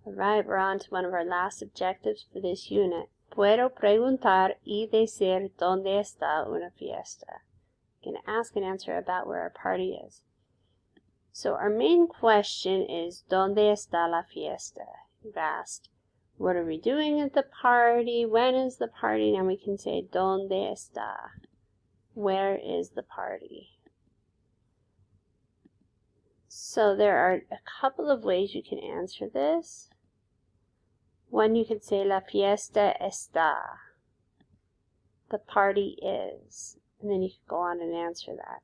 Alright, we're on to one of our last objectives for this unit. Puedo preguntar y decir dónde está una fiesta. I'm going to ask and answer about where our party is. So our main question is, ¿dónde está la fiesta? You've asked, what are we doing at the party? When is the party? Now we can say, ¿dónde está? Where is the party? So there are a couple of ways you can answer this. One, you could say, la fiesta está. The party is. And then you could go on and answer that.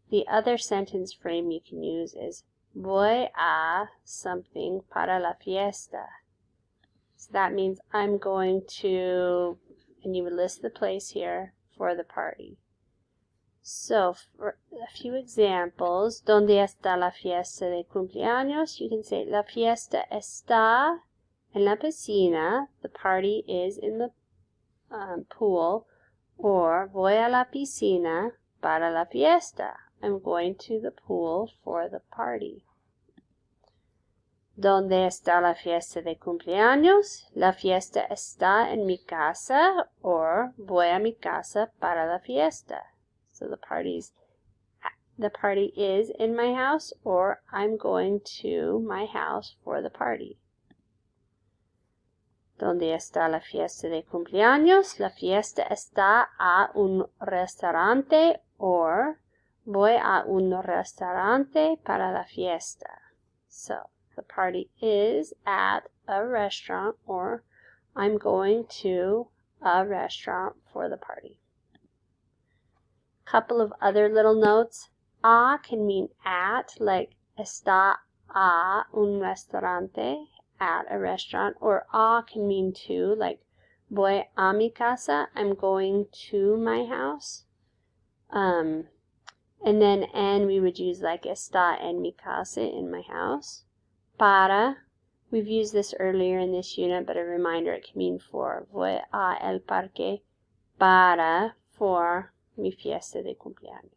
The other sentence frame you can use is, voy a something para la fiesta. So that means I'm going to, and you would list the place here for the party. So for a few examples, ¿dónde está la fiesta de cumpleaños? You can say, la fiesta está en la piscina. The party is in the pool. Or, voy a la piscina para la fiesta. I'm going to the pool for the party. ¿Dónde está la fiesta de cumpleaños? La fiesta está en mi casa, or voy a mi casa para la fiesta. So the party is in my house, or I'm going to my house for the party. ¿Dónde está la fiesta de cumpleaños? La fiesta está a un restaurante, or voy a un restaurante para la fiesta. So the party is at a restaurant, or I'm going to a restaurant for the party. Couple of other little notes. A can mean at, like está a un restaurante, at a restaurant, or a can mean to, like voy a mi casa, I'm going to my house. And then en we would use like está en mi casa, in my house. Para, we've used this earlier in this unit, but a reminder, it can mean for. Voy a el parque para, for mi fiesta de cumpleaños.